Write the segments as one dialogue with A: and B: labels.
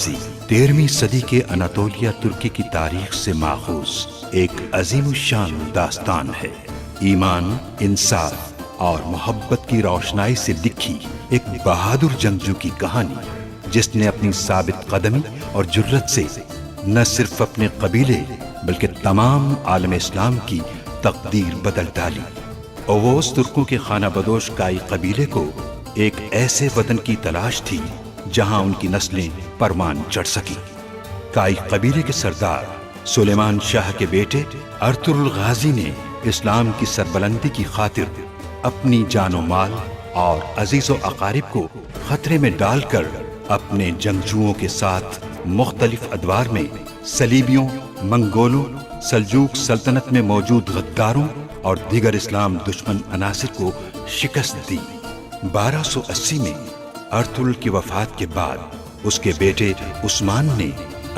A: गाजी 13वीं सदी के अनातोलिया तुर्की की तारीख से माखूज एक अजीमुशान दास्तान है। ईमान, इंसाफ और मोहब्बत की रोशनाई से लिखी एक बहादुर जंगजू की कहानी, जिसने अपनी साबित कदमी और जुर्रत से न सिर्फ अपने कबीले बल्कि तमाम आलम इस्लाम की तकदीर बदल डाली। ओवोस तुर्कों के खाना बदोश काई कबीले को एक ऐसे वतन की तलाश थी जहां उनकी नस्लें परवान चढ़ सकी। काई कबीले के सरदार सुलेमान शाह के बेटे अर्तुरुल गाजी ने इस्लाम की सरबलंदी की खातिर अपनी जानो माल और अजीजो अकारिब को खतरे में डालकर अपने जंगजुओं के साथ मुख्तलिफ अदवार में सलीबियों, मंगोलों, सल्जूक सल्तनत में मौजूद गद्दारों और दीगर इस्लाम दुश्मन अनासिर को शिकस्त दी। 1280 में अर्तुरुल की वफात के बाद उसके बेटे उस्मान ने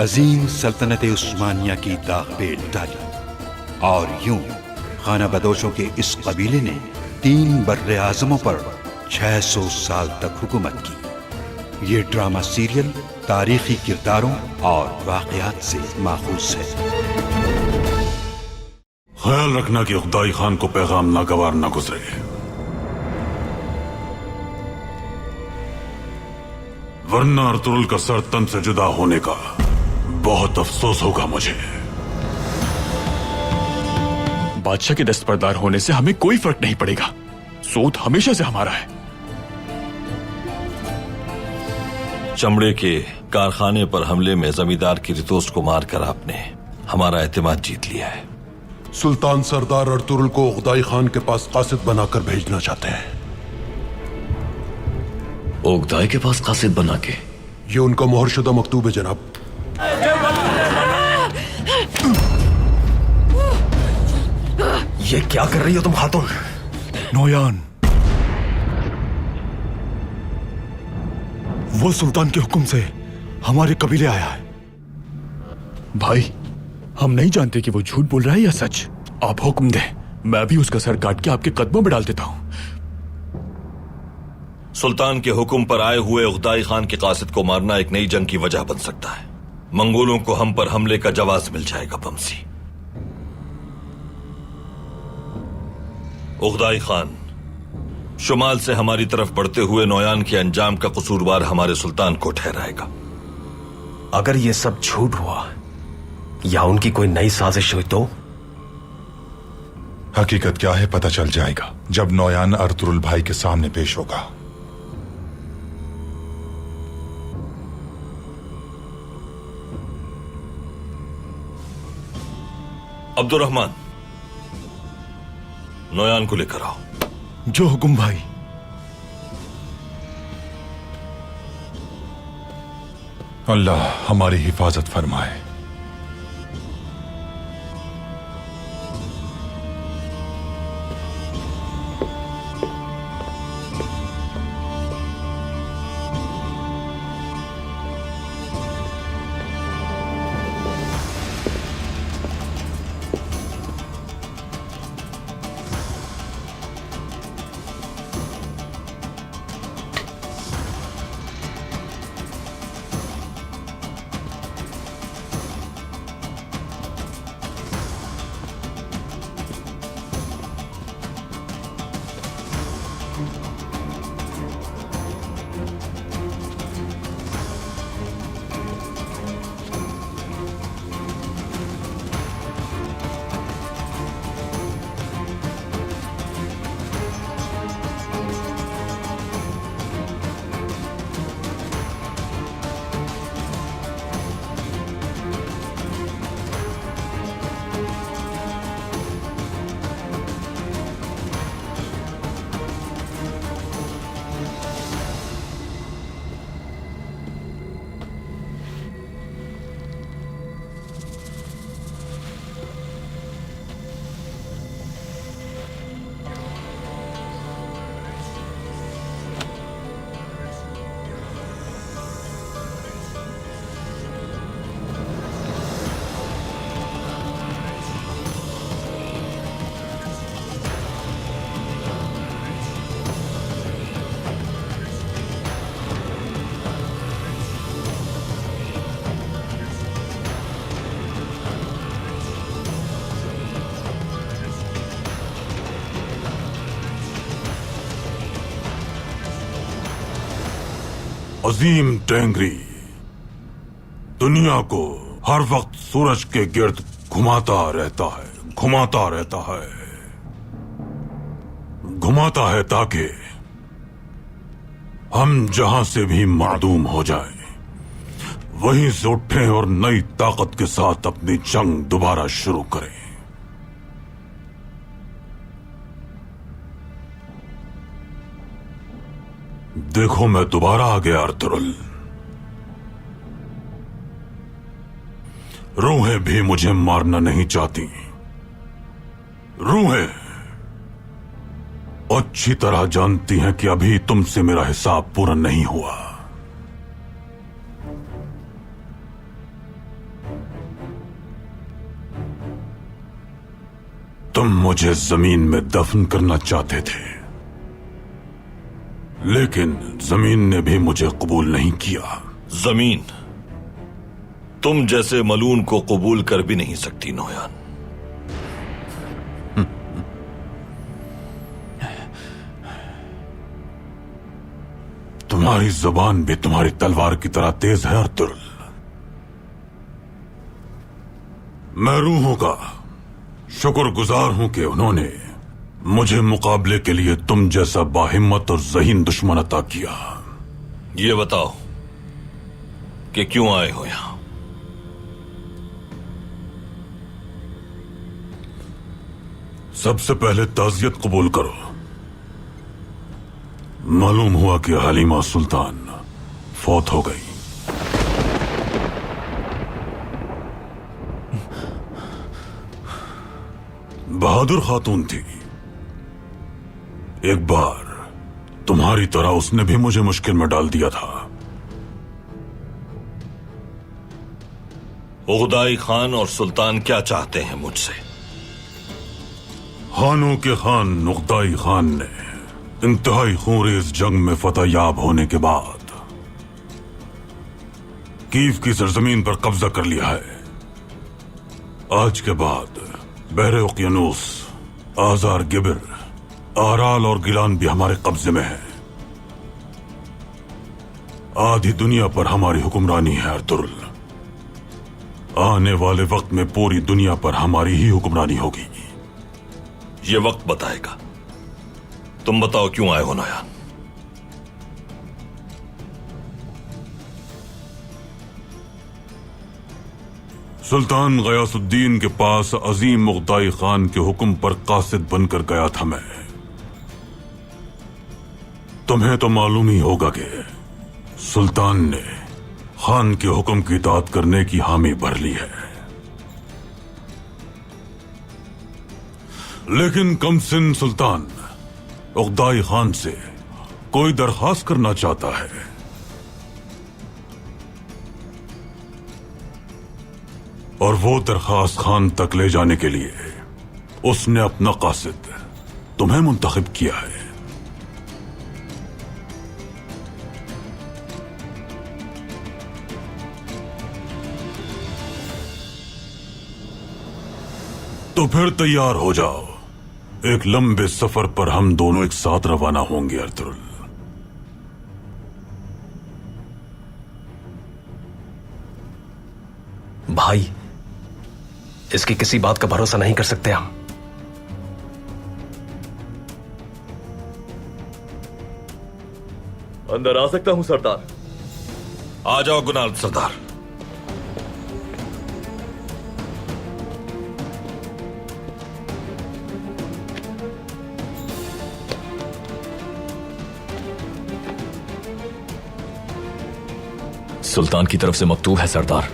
A: अजीम सल्तनत उस्मानिया की दाग पेल डाली और यूं खाना बदोशों के इस कबीले ने 3 बर्रे आज़मों पर 600 साल तक हुकूमत की। ये ड्रामा सीरियल तारीखी किरदारों और वाक़यात से माखूज है।
B: ख्याल रखना कि उक़दाई खान को पैगाम नागवार न गुजरे। वरना अर्तुरुल का सर तन से जुदा होने का बहुत अफसोस होगा मुझे।
C: बादशाह के दस्तबरदार होने से हमें कोई फर्क नहीं पड़ेगा। सूद हमेशा से हमारा है।
D: चमड़े के कारखाने पर हमले में जमींदार की रितोस को मारकर आपने हमारा एतमाद जीत लिया है।
E: सुल्तान सरदार अर्तुरुल को उक़दाई खान के पास कासिद बनाकर भेजना चाहते हैं।
F: उक़दाई के पास कासिद बना के?
E: ये उनका मोहरशुदा मकतूब है जनाब।
F: ये क्या कर रही हो तुम खातून?
C: नोयान, वो सुल्तान के हुक्म से हमारे कबीले आया है। भाई, हम नहीं जानते कि वो झूठ बोल रहा है या सच। आप हुक्म दें, मैं भी उसका सर काट के आपके कदमों में डाल देता हूं।
D: सुल्तान के हुक्म पर आए हुए उक़दाई खान के कासिद को मारना एक नई जंग की वजह बन सकता है। मंगोलों को हम पर हमले का जवाब मिल जाएगा। बमसी, उक़दाई खान शुमाल से हमारी तरफ बढ़ते हुए नोयान के अंजाम का कसूरवार हमारे सुल्तान को ठहराएगा।
F: अगर ये सब झूठ हुआ या उनकी कोई नई साजिश हुई तो?
G: हकीकत क्या है पता चल जाएगा जब नोयान अर्तुरुल भाई के सामने पेश होगा।
D: अब्दुर्रहमान, नोयान को लेकर आओ।
C: जो हुक्म भाई।
G: अल्लाह हमारी हिफाजत फरमाए।
B: अजीम टेंगरी दुनिया को हर वक्त सूरज के गिर्द घुमाता रहता है ताकि हम जहां से भी मादूम हो जाएं, वहीं से उठें और नई ताकत के साथ अपनी जंग दोबारा शुरू करें। देखो, मैं दोबारा आ गया अर्तुरुल। रूहें भी मुझे मारना नहीं चाहती। रूहें अच्छी तरह जानती हैं कि अभी तुमसे मेरा हिसाब पूरा नहीं हुआ। तुम मुझे जमीन में दफन करना चाहते थे, लेकिन जमीन ने भी मुझे कबूल नहीं किया।
D: जमीन तुम जैसे मलून को कबूल कर भी नहीं सकती नोयान।
B: तुम्हारी जुबान भी तुम्हारी तलवार की तरह तेज है अर्तुरुल। मैं रूहों का शुक्रगुजार हूं कि उन्होंने मुझे मुकाबले के लिए तुम जैसा बाहिम्मत और ज़हीन दुश्मन अता किया।
D: ये बताओ कि क्यों आए हो यहां?
B: सबसे पहले ताज़ियत कबूल करो। मालूम हुआ कि हलीमा सुल्तान फौत हो गई। बहादुर खातून थी। एक बार तुम्हारी तरह उसने भी मुझे मुश्किल में डाल दिया था।
D: उगदाई खान और सुल्तान क्या चाहते हैं मुझसे?
B: खानों के खान उगदाई खान ने इंतहाई खूंरेज जंग में फतह याब होने के बाद कीव की सरजमीन पर कब्जा कर लिया है। आज के बाद बहरे उकियानूस, आजार गिबिर, आराल और गिलान भी हमारे कब्जे में है। आधी दुनिया पर हमारी हुक्मरानी है अर्तुरुल। आने वाले वक्त में पूरी दुनिया पर हमारी ही हुक्मरानी होगी।
D: ये वक्त बताएगा। तुम बताओ क्यों आए हो नोयान?
B: सुल्तान गयासुद्दीन के पास अजीम मुगदाई खान के हुक्म पर कासिद बनकर गया था मैं। तुम्हें तो मालूम ही होगा कि सुल्तान ने खान के हुक्म की इताअत करने की हामी भर ली है, लेकिन कमसिन सुल्तान उगदाई खान से कोई दरखास्त करना चाहता है। और वो दरखास्त खान तक ले जाने के लिए उसने अपना कासिद तुम्हें मुंतखब किया है। तो फिर तैयार हो जाओ। एक लंबे सफर पर हम दोनों एक साथ रवाना होंगे अर्तुरुल।
F: भाई, इसकी किसी बात का भरोसा नहीं कर सकते हम।
H: अंदर आ सकता हूं सरदार?
D: आ जाओ गुनाल सरदार।
C: सुल्तान की तरफ से मकतूब है सरदार।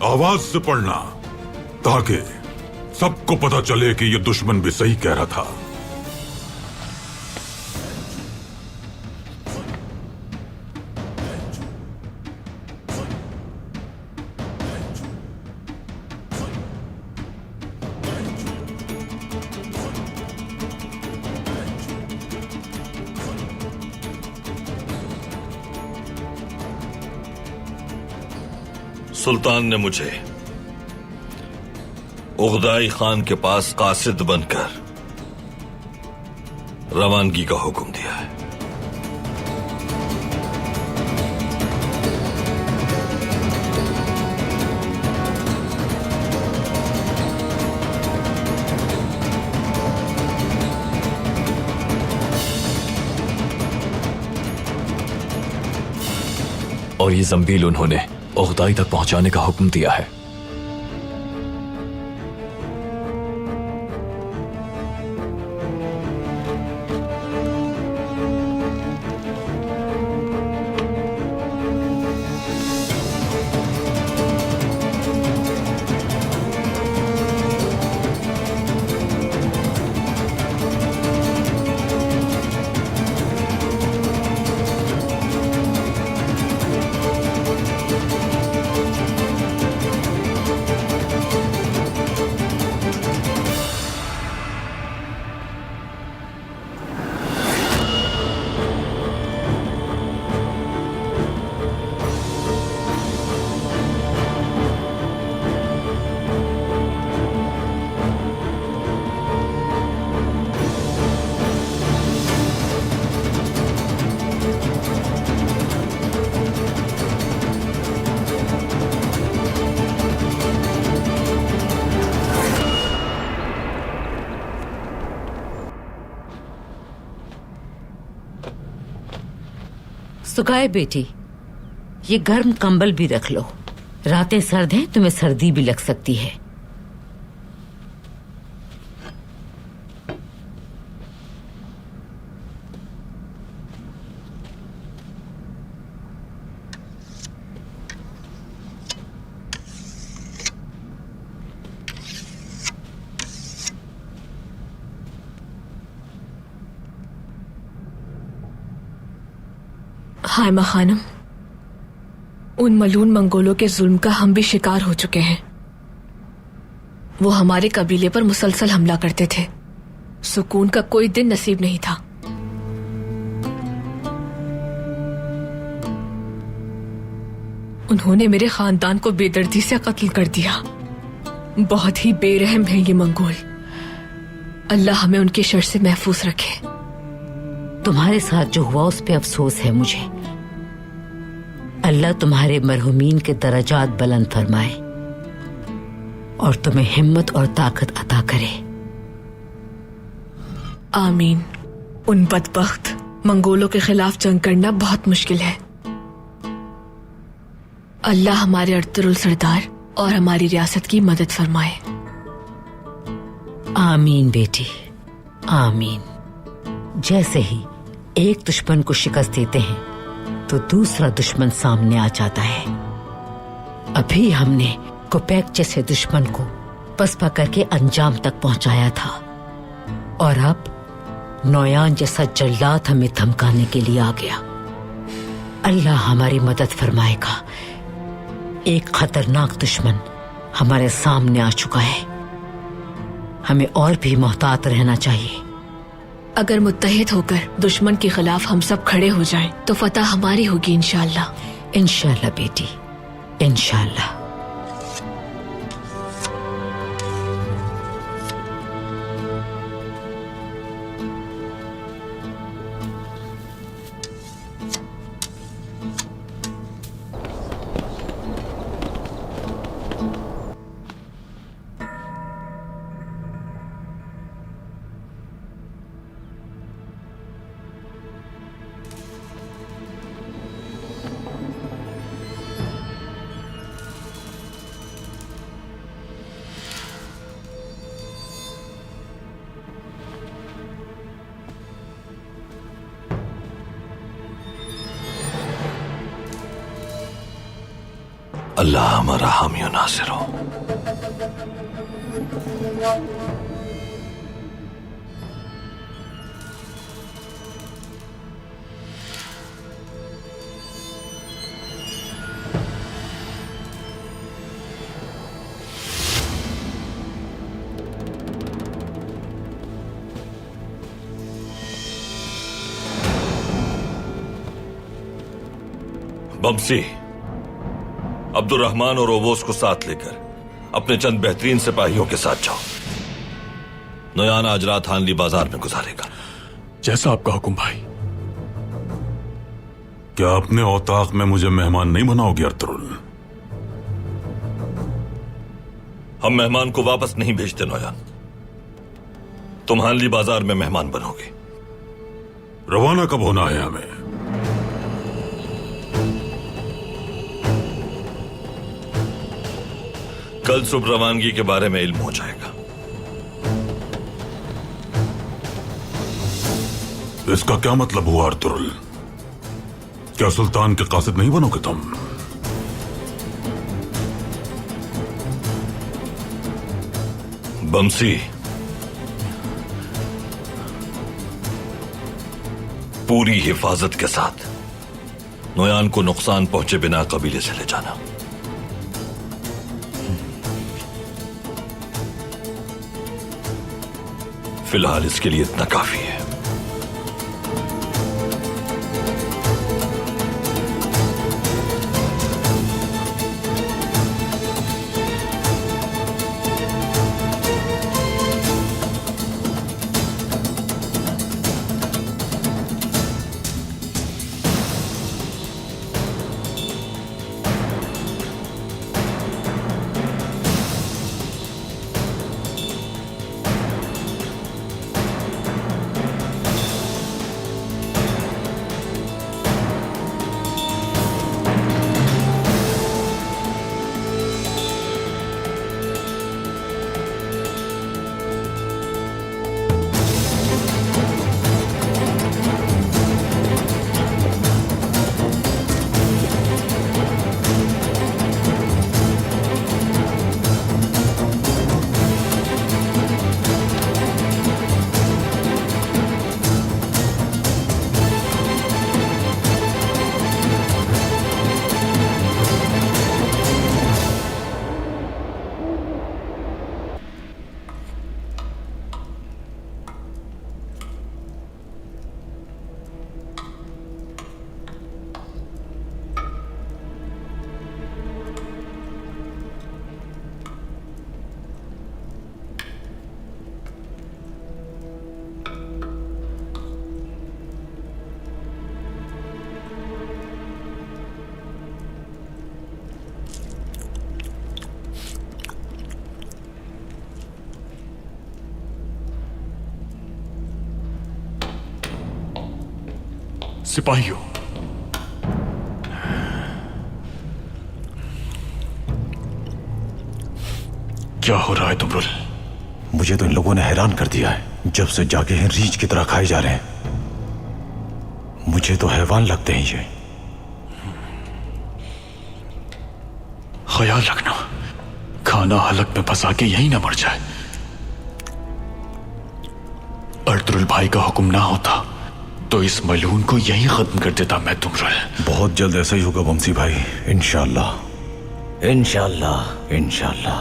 B: आवाज से पढ़ना ताकि सबको पता चले कि यह दुश्मन भी सही कह रहा था।
D: सुल्तान ने मुझे उगदाई खान के पास कासिद बनकर रवानगी का हुक्म दिया है।
C: और ये जंबील उन्होंने उगदाई तक पहुंचाने का हुक्म दिया है।
H: सुखाए बेटी, ये गर्म कंबल भी रख लो। रातें सर्द हैं, तुम्हें सर्दी भी लग सकती है।
I: हायमा खानम, उन मलून मंगोलों के जुल्म का हम भी शिकार हो चुके हैं। वो हमारे कबीले पर मुसलसल हमला करते थे। सुकून का कोई दिन नसीब नहीं था। उन्होंने मेरे खानदान को बेदर्दी से कत्ल कर दिया। बहुत ही बेरहम हैं ये मंगोल। अल्लाह हमें उनके शर से महफूज रखे।
H: तुम्हारे साथ जो हुआ उस पे अफसोस है मुझे। अल्लाह तुम्हारे मरहुमीन के दर्जात बुलंद फरमाए और तुम्हें हिम्मत और ताकत अता करे।
I: आमीन। उन बदबख्त मंगोलों के खिलाफ जंग करना बहुत मुश्किल है। अल्लाह हमारे अर्तुरुल सरदार और हमारी रियासत की मदद फरमाए।
H: आमीन बेटी, आमीन। जैसे ही एक दुश्मन को शिकस्त देते हैं तो दूसरा दुश्मन सामने आ जाता है। अभी हमने कुपैक जैसे दुश्मन को पसपा करके अंजाम तक पहुंचाया था और अब नौयान जैसा जल्लाद हमें धमकाने के लिए आ गया। अल्लाह हमारी मदद फरमाएगा। एक खतरनाक दुश्मन हमारे सामने आ चुका है। हमें और भी मोहतात रहना चाहिए।
I: अगर मुत्तहिद होकर दुश्मन के खिलाफ हम सब खड़े हो जाएं, तो फतह हमारी होगी इंशाअल्लाह।
H: इंशाअल्लाह बेटी, इंशाअल्लाह।
D: अल्लाह हमारा हामी और नासिर हो। बमसी, अब्दुर्रहमान और ओवोस को साथ लेकर अपने चंद बेहतरीन सिपाहियों के साथ जाओ। नोयान आज रात हानली बाजार में गुजारेगा।
C: जैसा आपका हुक्म भाई।
B: क्या अपने औताक में मुझे मेहमान नहीं बनाओगे अर्तुरुल?
D: हम मेहमान को वापस नहीं भेजते नोयान। तुम हानली बाजार में मेहमान बनोगे।
B: रवाना कब होना है हमें?
D: कल सुबह रवानगी के बारे में इल्म हो जाएगा।
B: इसका क्या मतलब हुआ अर्तुरुल? क्या सुल्तान के कासिद नहीं बनोगे तुम?
D: बमसी, पूरी हिफाजत के साथ नोयान को नुकसान पहुंचे बिना कबीले से ले जाना। फिलहाल इसके लिए इतना काफी है।
C: सिपाहियों, क्या हो रहा है तुमरुल?
J: मुझे तो इन लोगों ने हैरान कर दिया है। जब से जागे हैं रीछ की तरह खाए जा रहे हैं। मुझे तो हैवान लगते हैं ये।
C: ख्याल रखना, खाना हलक में फंसा के यहीं ना मर जाए। अर्तुरुल भाई का हुक्म ना होता तो इस मलून को यहीं खत्म कर देता मैं तुमरुल।
J: बहुत जल्द ऐसा ही होगा बमसी भाई, इंशाअल्लाह। इंशाअल्लाह इंशाअल्लाह।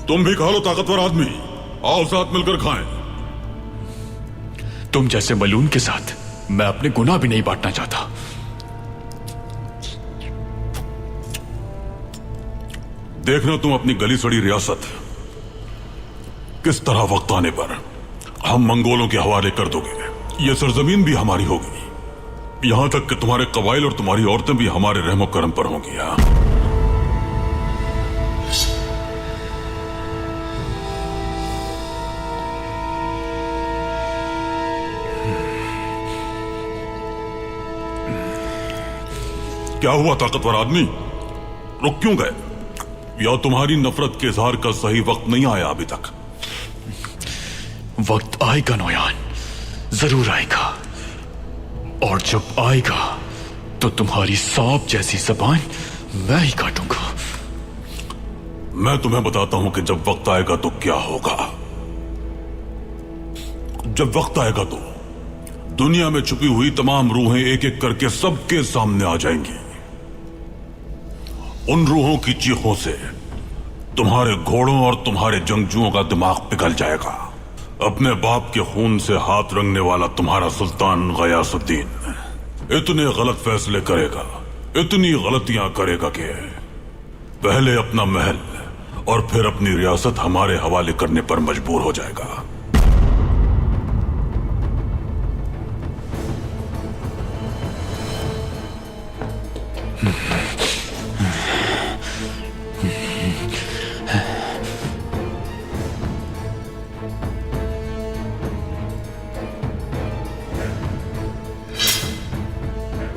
B: तुम भी खा लो ताकतवर आदमी, आओ साथ मिलकर खाएं।
C: तुम जैसे मलून के साथ मैं अपने गुनाह भी नहीं बांटना चाहता।
B: देखना तुम अपनी गली सड़ी रियासत किस तरह वक्त आने पर हम मंगोलों के हवाले कर दोगे। ये सरजमीन भी हमारी होगी, यहां तक कि तुम्हारे कबाइल और तुम्हारी औरतें भी हमारे रहमो करम पर होंगी। क्या हुआ ताकतवर आदमी, रुक क्यों गए? या तुम्हारी नफरत के इजहार का सही वक्त नहीं आया अभी तक?
C: वक्त आएगा नोयान, जरूर आएगा। और जब आएगा तो तुम्हारी सांप जैसी जबान मैं ही काटूंगा।
B: मैं तुम्हें बताता हूं कि जब वक्त आएगा तो क्या होगा। जब वक्त आएगा तो दुनिया में छुपी हुई तमाम रूहें एक एक करके सबके सामने आ जाएंगी। उन रूहों की चीखों से तुम्हारे घोड़ों और तुम्हारे जंगजुओं का दिमाग पिघल जाएगा। अपने बाप के खून से हाथ रंगने वाला तुम्हारा सुल्तान गयासुद्दीन इतने गलत फैसले करेगा, इतनी गलतियां करेगा कि पहले अपना महल और फिर अपनी रियासत हमारे हवाले करने पर मजबूर हो जाएगा।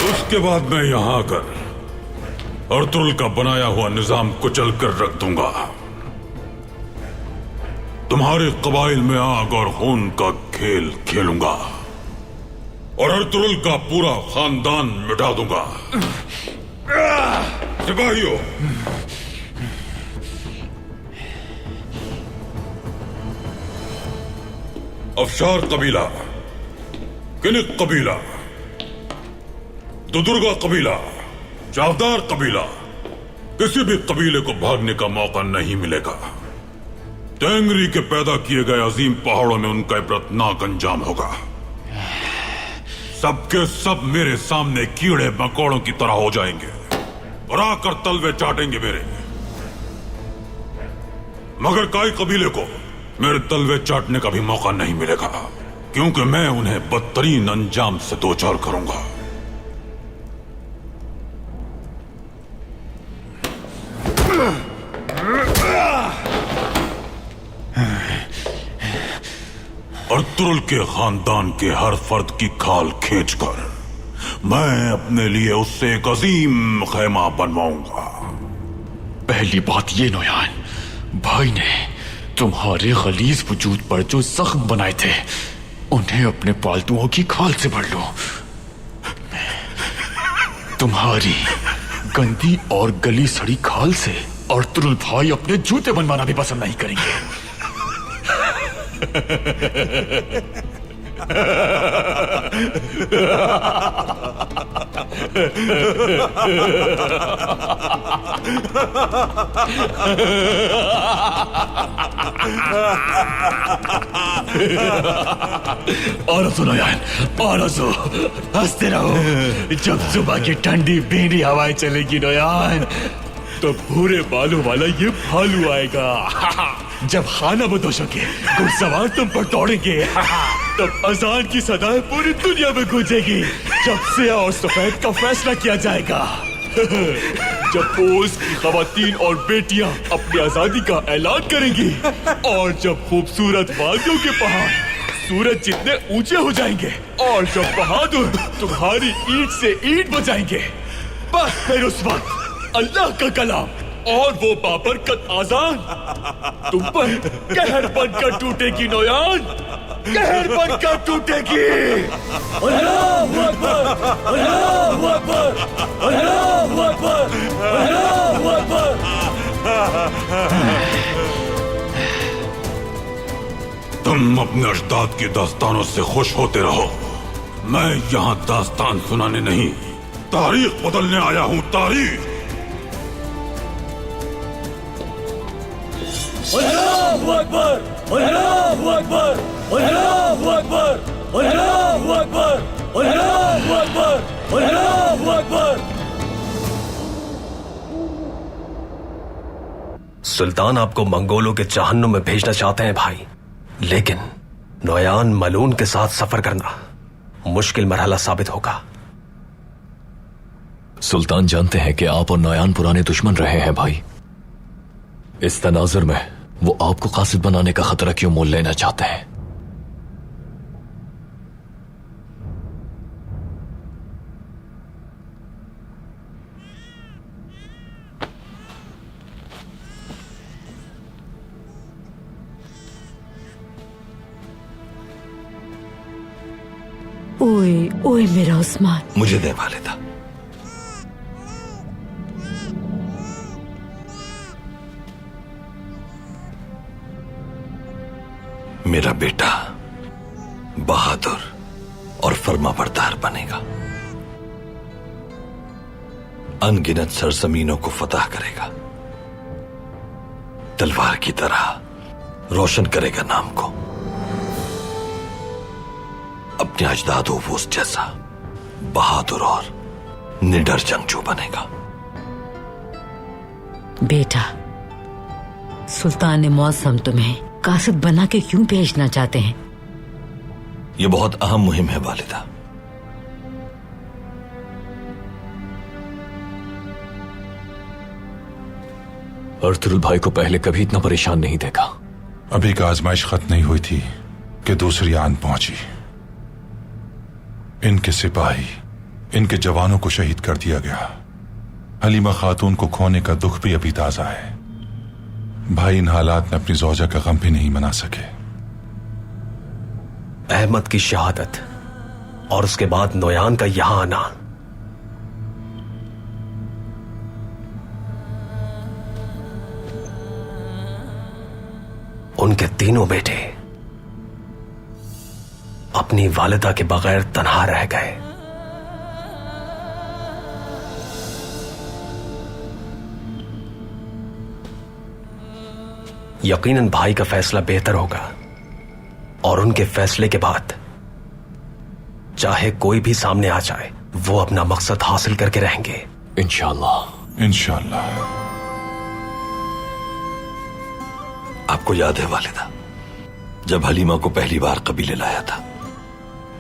B: उसके बाद मैं यहां आकर अर्तुरुल का बनाया हुआ निजाम कुचल कर रख दूंगा। तुम्हारे कबाइल में आग और खून का खेल खेलूंगा और अर्तुरुल का पूरा खानदान मिटा दूंगा। सिपाहियों, अफशार कबीला, किनिक कबीला, दुदुर्गा कबीला, चावदार कबीला, किसी भी कबीले को भागने का मौका नहीं मिलेगा। तेंगरी के पैदा किए गए अजीम पहाड़ों में उनका इबरतनाक अंजाम होगा। सबके सब मेरे सामने कीड़े मकोड़ों की तरह हो जाएंगे और आकर तलवे चाटेंगे मेरे। मगर काई कबीले को मेरे तलवे चाटने का भी मौका नहीं मिलेगा, क्योंकि मैं उन्हें बदतरीन अंजाम से दो चार करूंगा। अर्तुरुल के खानदान के हर फर्द की खाल खींचकर मैं अपने लिए उससे एक अजीम खैमा बनवाऊंगा।
C: पहली बात ये नोयान, भाई ने तुम्हारे गलीज वजूद पर जो जख्म बनाए थे उन्हें अपने पालतुओं की खाल से भर लो। तुम्हारी गंदी और गली सड़ी खाल से अर्तुरुल भाई अपने जूते बनवाना भी पसंद नहीं करेंगे। और सुनो यार, और सो हंसते रहो। जब सुबह की ठंडी भीनी हवाएं चलेगी नोयान, तो भूरे बालों वाला ये भालू आएगा। जब खाना बदोशों के घुड़सवार तुम पर दौड़ेंगे, तब अजान की सदाएं पूरी दुनिया में गूंजेगी। जब सिया और सफेद का फैसला किया जाएगा, जब पोस की खवातीन और बेटियां अपनी आजादी का ऐलान करेंगी, और जब खूबसूरत वादियों के पहाड़ सूरज जितने ऊंचे हो जाएंगे, और जब बहादुर तुम्हारी ईंट से ईंट बजाएंगे, बस फिर उस वक्त अल्लाह का कलाम और वो बाबरकत आजान तुम पर कहर बनकर टूटेगी नोयान, कहर बनकर टूटेगी। अल्लाहू अकबर, अल्लाहू अकबर, अल्लाहू अकबर, अल्लाहू अकबर।
B: तुम अपने अजदाद की दास्तानों से खुश होते रहो। मैं यहाँ दास्तान सुनाने नहीं, तारीख बदलने आया हूँ। तारीख।
F: अल्लाहू अकबर, अल्लाहू अकबर, अल्लाहू अकबर, अल्लाहू अकबर, अल्लाहू अकबर, अल्लाहू अकबर। सुल्तान आपको मंगोलों के जहन्नुम में भेजना चाहते हैं भाई, लेकिन नोयान मलून के साथ सफर करना मुश्किल मरहला साबित होगा।
C: सुल्तान जानते हैं कि आप और नोयान पुराने दुश्मन रहे हैं भाई। इस तनाजुर में वो आपको कासिद बनाने का खतरा क्यों मोल लेना चाहते हैं?
H: ओए ओए मेरा उस्मान,
D: मुझे दे वालिदा। मेरा बेटा बहादुर और फर्माबरदार बनेगा, अनगिनत सरजमीनों को फतह करेगा, तलवार की तरह रोशन करेगा नाम को, अपने अजदाद ओवूस जैसा बहादुर और निडर जंगजू बनेगा।
H: बेटा, सुल्तान मौसम तुम्हें कासिद बना के क्यों भेजना चाहते हैं?
D: ये बहुत अहम मुहिम है वालिदा।
F: अर्तुरुल भाई को पहले कभी इतना परेशान नहीं देखा।
G: अभी का आजमाइश खत्म नहीं हुई थी कि दूसरी आन पहुंची। इनके सिपाही, इनके जवानों को शहीद कर दिया गया। हलीमा खातून को खोने का दुख भी अभी ताजा है। भाई इन हालात में अपनी जौजा का गम भी नहीं मना सके।
F: अहमद की शहादत और उसके बाद नोयान का यहां आना, उनके तीनों बेटे अपनी वालिदा के बगैर तन्हा रह गए। यकीनन भाई का फैसला बेहतर होगा और उनके फैसले के बाद चाहे कोई भी सामने आ जाए, वो अपना मकसद हासिल करके रहेंगे इंशाअल्लाह।
G: इंशाअल्लाह।
D: आपको याद है वालिदा, जब हलीमा को पहली बार कबीले लाया था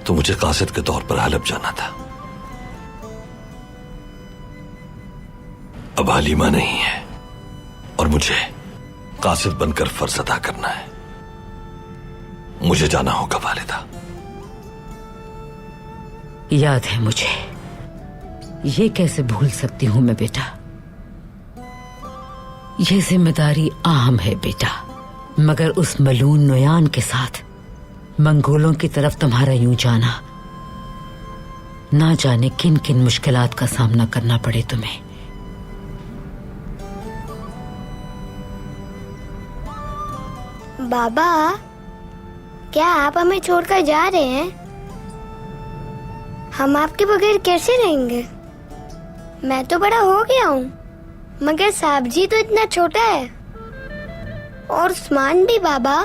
D: तो मुझे कासिद के तौर पर हलब जाना था। अब हलीमा नहीं है और मुझे कासिद बनकर फर्ज अदा करना है। मुझे जाना होगा वालिदा।
H: याद है मुझे, ये कैसे भूल सकती हूं मैं बेटा। ये जिम्मेदारी अहम है बेटा, मगर उस मलून नोयान के साथ मंगोलों की तरफ तुम्हारा यूं जाना, ना जाने किन किन मुश्किलात का सामना करना पड़े तुम्हें।
K: बाबा, क्या आप हमें छोड़कर जा रहे हैं? हम आपके बगैर कैसे रहेंगे? मैं तो बड़ा हो गया हूँ, मगर साहब जी तो इतना छोटा है। और उस्मान भी बाबा,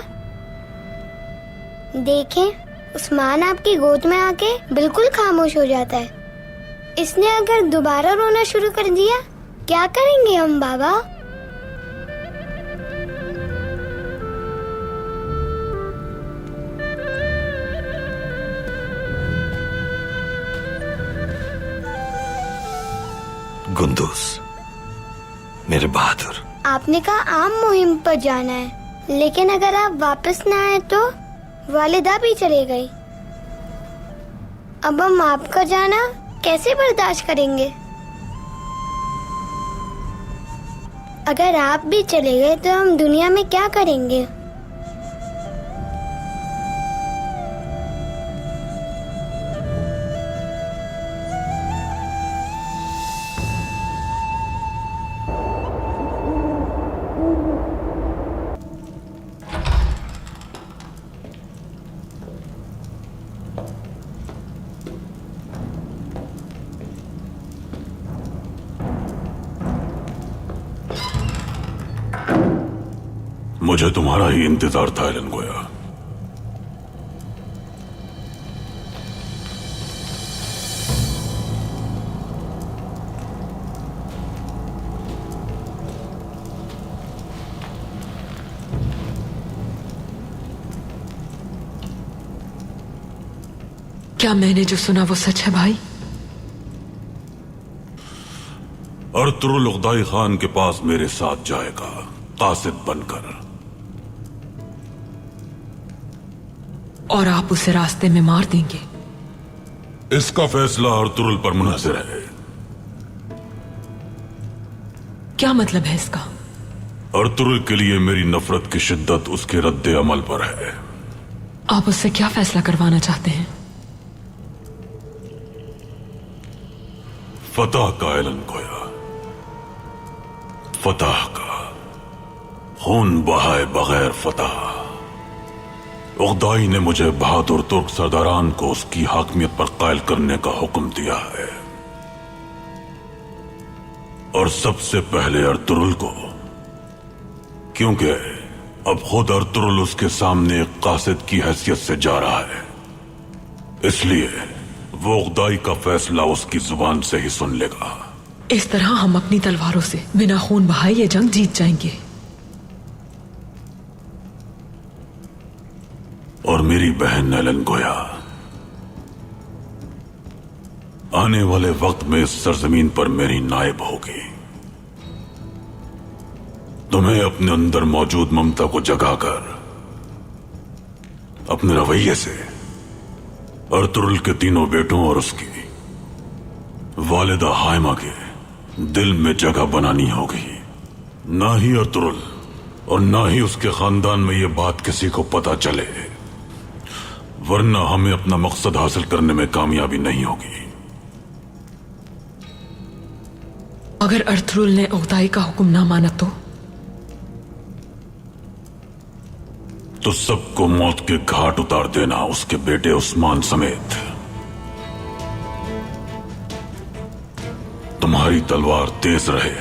K: देखें उस्मान आपकी गोद में आके बिल्कुल खामोश हो जाता है। इसने अगर दोबारा रोना शुरू कर दिया, क्या करेंगे हम बाबा?
D: गुंदूस, मेरे बहादुर,
K: आपने कहा आम मुहिम पर जाना है, लेकिन अगर आप वापस न आए तो वालिदा भी चले गई। अब हम आपका जाना कैसे बर्दाश्त करेंगे? अगर आप भी चले गए तो हम दुनिया में क्या करेंगे?
B: मुझे तुम्हारा ही इंतजार था एलन गोया।
I: क्या मैंने जो सुना वो सच है भाई?
B: अर्तुरुल उगदाई खान के पास मेरे साथ जाएगा कासिद बनकर,
I: और आप उसे रास्ते में मार देंगे?
B: इसका फैसला अर्तुरुल पर मुनहसर है।
I: क्या मतलब है इसका?
B: अर्तुरुल के लिए मेरी नफरत की शिद्दत उसके रद्दे अमल पर है।
I: आप उससे क्या फैसला करवाना चाहते हैं?
B: फतह का एलन गोया, फतह का, खून बहाए बगैर फतह। उगदाई ने मुझे बहादुर तुर्क सरदारान को उसकी हाकमियत पर कायल करने का हुक्म दिया है, और सबसे पहले अर्तुरुल को, क्योंकि अब खुद अर्तुरुल उसके सामने एक कासिद की हैसियत से जा रहा है। इसलिए वो उगदाई का फैसला उसकी जुबान से ही सुन लेगा।
I: इस तरह हम अपनी तलवारों से बिना खून बहाए ये जंग जीत जाएंगे।
B: और मेरी बहन नैलन गोया आने वाले वक्त में इस सरजमीन पर मेरी नायब होगी। तुम्हें अपने अंदर मौजूद ममता को जगाकर अपने रवैये से अर्तुरुल के तीनों बेटों और उसकी वालिदा हाइमा के दिल में जगह बनानी होगी। ना ही अर्तुरुल और ना ही उसके खानदान में यह बात किसी को पता चले, वरना हमें अपना मकसद हासिल करने में कामयाबी नहीं होगी।
I: अगर अर्तुरुल ने उगदाई का हुक्म ना माना
B: तो सबको मौत के घाट उतार देना, उसके बेटे उस्मान समेत। तुम्हारी तलवार तेज रहे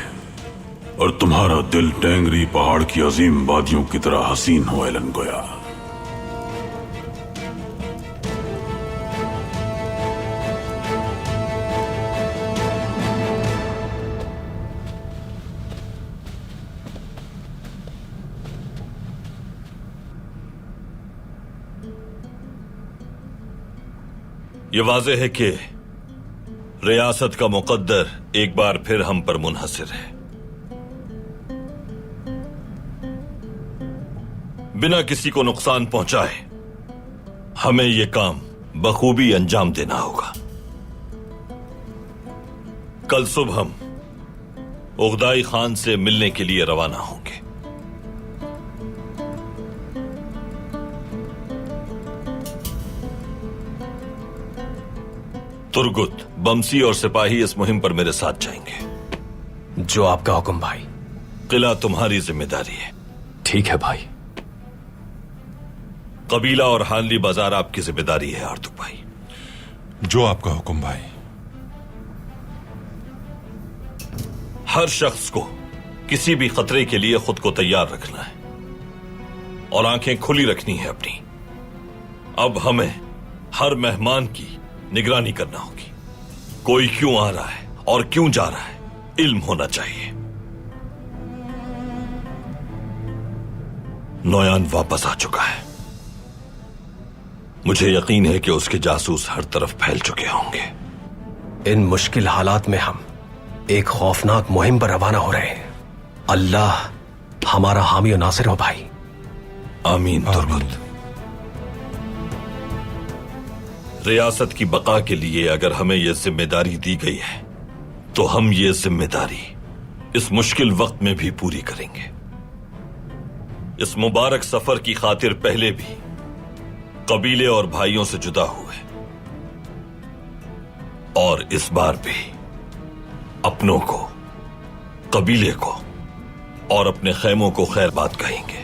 B: और तुम्हारा दिल टेंगरी पहाड़ की अजीम वादियों की तरह हसीन हो एलन गोया।
D: ये वाज़ेह है कि रियासत का मुकद्दर एक बार फिर हम पर मुनहसिर है। बिना किसी को नुकसान पहुंचाए हमें यह काम बखूबी अंजाम देना होगा। कल सुबह हम उगदाई खान से मिलने के लिए रवाना होंगे। तुर्गुत, बमसी और सिपाही इस मुहिम पर मेरे साथ जाएंगे।
F: जो आपका हुक्म भाई।
D: किला तुम्हारी जिम्मेदारी है।
F: ठीक है भाई।
D: कबीला और हानली बाजार आपकी जिम्मेदारी है आर्तुक भाई।
G: जो आपका हुक्म भाई।
D: हर शख्स को किसी भी खतरे के लिए खुद को तैयार रखना है और आंखें खुली रखनी है अपनी। अब हमें हर मेहमान की निगरानी करना होगी। कोई क्यों आ रहा है और क्यों जा रहा है, इल्म होना चाहिए। नौयान वापस आ चुका है। मुझे यकीन है कि उसके जासूस हर तरफ फैल चुके होंगे।
F: इन मुश्किल हालात में हम एक खौफनाक मुहिम पर रवाना हो रहे हैं। अल्लाह हमारा हामी और नासिर हो भाई।
D: आमीन तुर्गुत। रियासत की बका के लिए अगर हमें यह जिम्मेदारी दी गई है तो हम ये जिम्मेदारी इस मुश्किल वक्त में भी पूरी करेंगे। इस मुबारक सफर की खातिर पहले भी कबीले और भाइयों से जुदा हुए और इस बार भी अपनों को, कबीले को और अपने खैमों को खैर बात कहेंगे।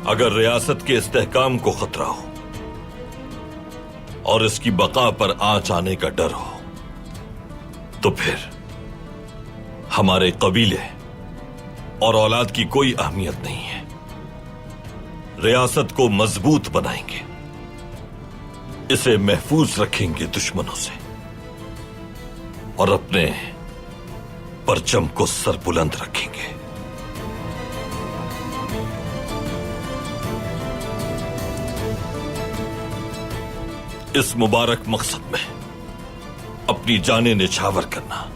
D: अगर रियासत के इस्तेहकाम को खतरा हो और इसकी बका पर आंच आने का डर हो तो फिर हमारे कबीले और औलाद की कोई अहमियत नहीं है। रियासत को मजबूत बनाएंगे, इसे महफूज रखेंगे दुश्मनों से और अपने परचम को सरबुलंद रखेंगे। इस मुबारक मकसद में अपनी जानें निछावर करना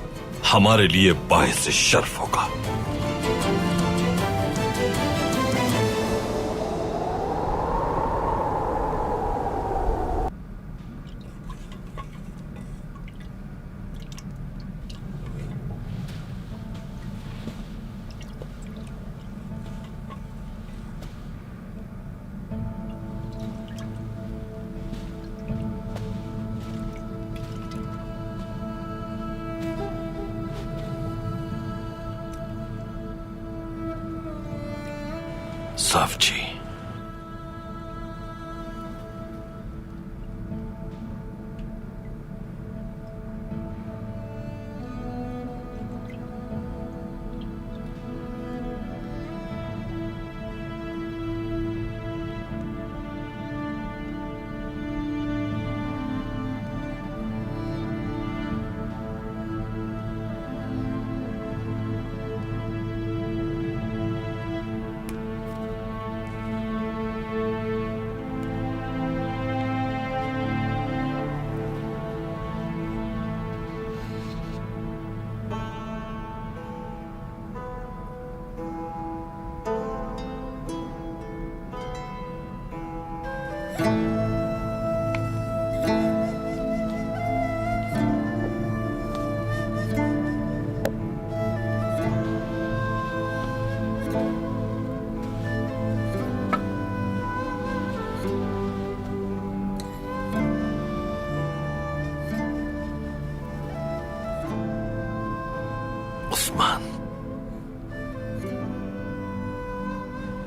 D: हमारे लिए बाइस शर्फ होगा। साफ जी,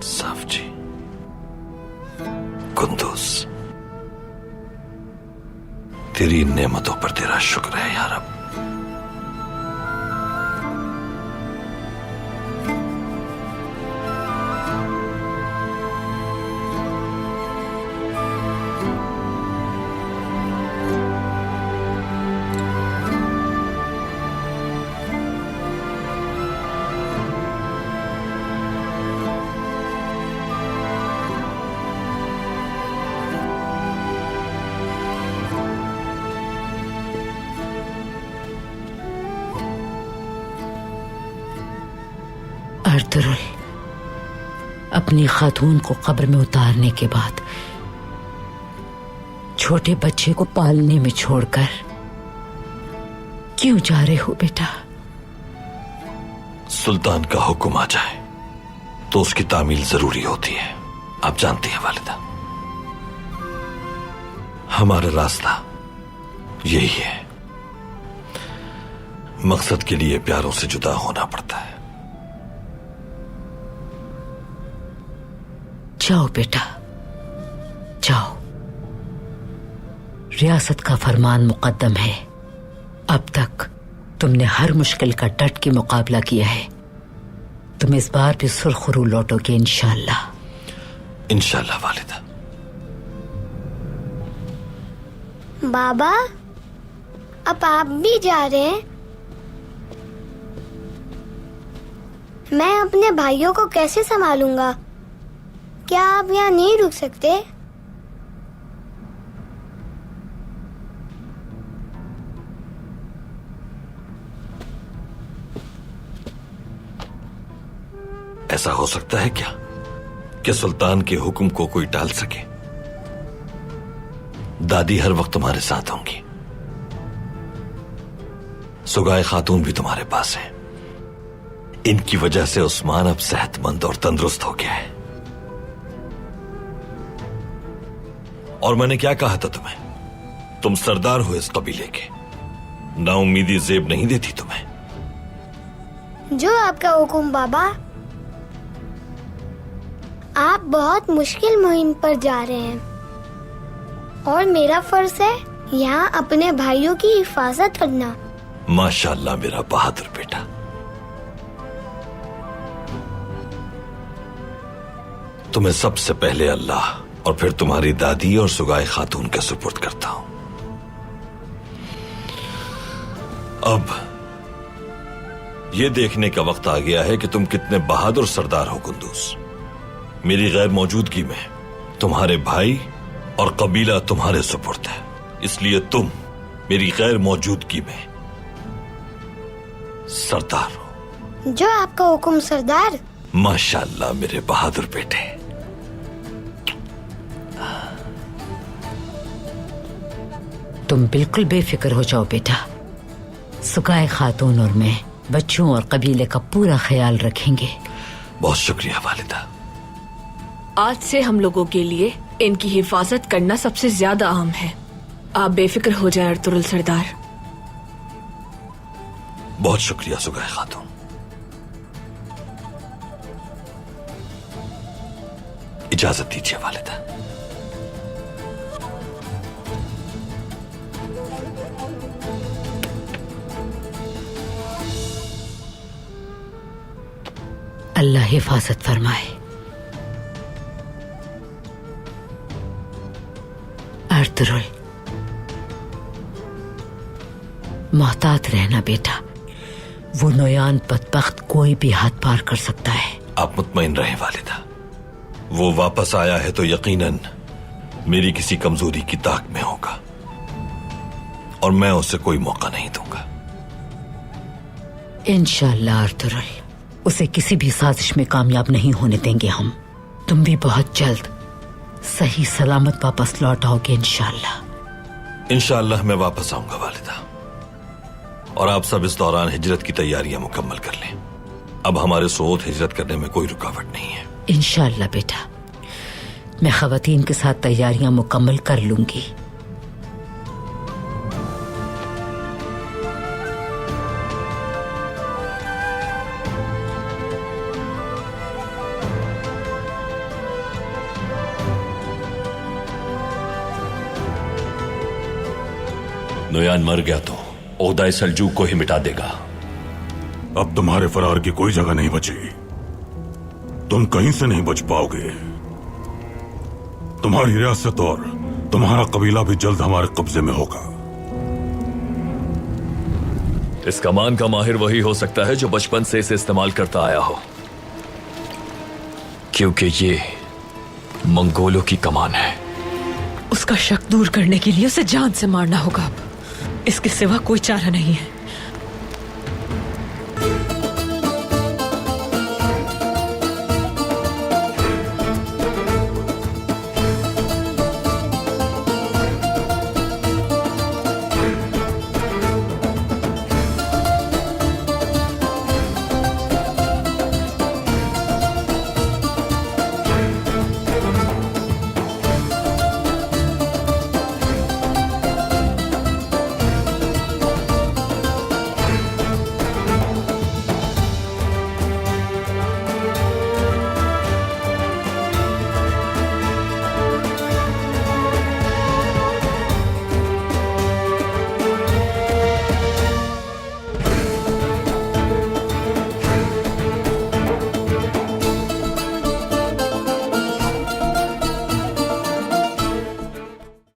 D: साफ जी, कुंदूस, तेरी इन नेमतों पर तेरा शुक्र है यार। अब
H: अर्तुरुल, अपनी खातून को कब्र में उतारने के बाद छोटे बच्चे को पालने में छोड़कर क्यों जा रहे हो बेटा?
D: सुल्तान का हुक्म आ जाए तो उसकी तामील जरूरी होती है। आप जानती हैं वालिदा, हमारा रास्ता यही है। मकसद के लिए प्यारों से जुदा होना पड़ता है।
H: जाओ बेटा, जाओ। रियासत का फरमान मुकद्दम है। अब तक तुमने हर मुश्किल का डट के मुकाबला किया है। तुम इस बार भी सुरखरू लौटोगे इंशाअल्लाह।
D: इंशाअल्लाह वालिदा।
K: बाबा, अब आप भी जा रहे हैं? मैं अपने भाइयों को कैसे संभालूंगा? क्या आप यहाँ नहीं रुक सकते?
D: ऐसा हो सकता है क्या कि सुल्तान के हुक्म को कोई टाल सके? दादी हर वक्त तुम्हारे साथ होंगी। सुगाए खातून भी तुम्हारे पास है। इनकी वजह से उस्मान अब सेहतमंद और तंदुरुस्त हो गया है। और मैंने क्या कहा था तुम्हें? तुम सरदार हो इस कबीले के। नाउमीदी जेब नहीं देती तुम्हें।
K: जो आपका हुक्म बाबा। आप बहुत मुश्किल मुहिम पर जा रहे हैं और मेरा फर्ज है यहाँ अपने भाइयों की हिफाजत करना।
D: माशाअल्लाह मेरा बहादुर बेटा। तुम्हें सबसे पहले अल्लाह और फिर तुम्हारी दादी और सुगाए खातून के सुपुर्द करता हूं। अब यह देखने का वक्त आ गया है कि तुम कितने बहादुर सरदार हो कुंदूस। मेरी गैर मौजूदगी में तुम्हारे भाई और कबीला तुम्हारे सुपुर्द है, इसलिए तुम मेरी गैर मौजूदगी में सरदार हो।
K: जो आपका हुक्म सरदार।
D: माशाअल्लाह मेरे बहादुर बेटे।
H: तुम बिल्कुल बेफिक्र हो जाओ बेटा। सुगाए खातून और मैं बच्चों और कबीले का पूरा ख्याल रखेंगे।
D: बहुत शुक्रिया वालिदा।
I: आज से हम लोगों के लिए इनकी हिफाजत करना सबसे ज्यादा अहम है। आप बेफिक्र हो जाए अर्तुरुल सरदार।
D: बहुत शुक्रिया सुगाए खातून। इजाजत दीजिए वालिदा।
H: अल्लाह हिफाजत फरमाए। अर्तुरुल, मोहतात रहना बेटा। वो नोयान बदबख्त कोई भी हाथ पार कर सकता है।
D: आप मुतमईन रहें वालिदा। वो वापस आया है तो यकीनन मेरी किसी कमजोरी की ताक में होगा और मैं उसे कोई मौका नहीं दूंगा।
H: इंशाअल्लाह अर्तुरुल, उसे किसी भी साजिश में कामयाब नहीं होने देंगे हम। तुम भी बहुत जल्द सही सलामत वापस लौट आओगे इंशाअल्लाह।
D: इंशाअल्लाह मैं वापस आऊंगा वालिदा। और आप सब इस दौरान हिजरत की तैयारियां मुकम्मल कर लें। अब हमारे सोत हिजरत करने में कोई रुकावट नहीं है।
H: इंशाअल्लाह बेटा, मैं खवातीन के साथ तैयारियां मुकम्मल कर लूंगी।
L: नोयान मर गया तो ओहदा सल्जूक को ही मिटा देगा।
B: अब तुम्हारे फरार की कोई जगह नहीं बची। तुम कहीं से नहीं बच पाओगे। तुम्हारी रियासत और तुम्हारा कबीला भी जल्द हमारे कब्जे में होगा।
C: इस कमान का माहिर वही हो सकता है जो बचपन से इसे इस्तेमाल करता आया हो, क्योंकि ये मंगोलों की कमान है।
I: उसका शक दूर करने के लिए उसे जान से मारना होगा। अब इसके सिवा कोई चारा नहीं है।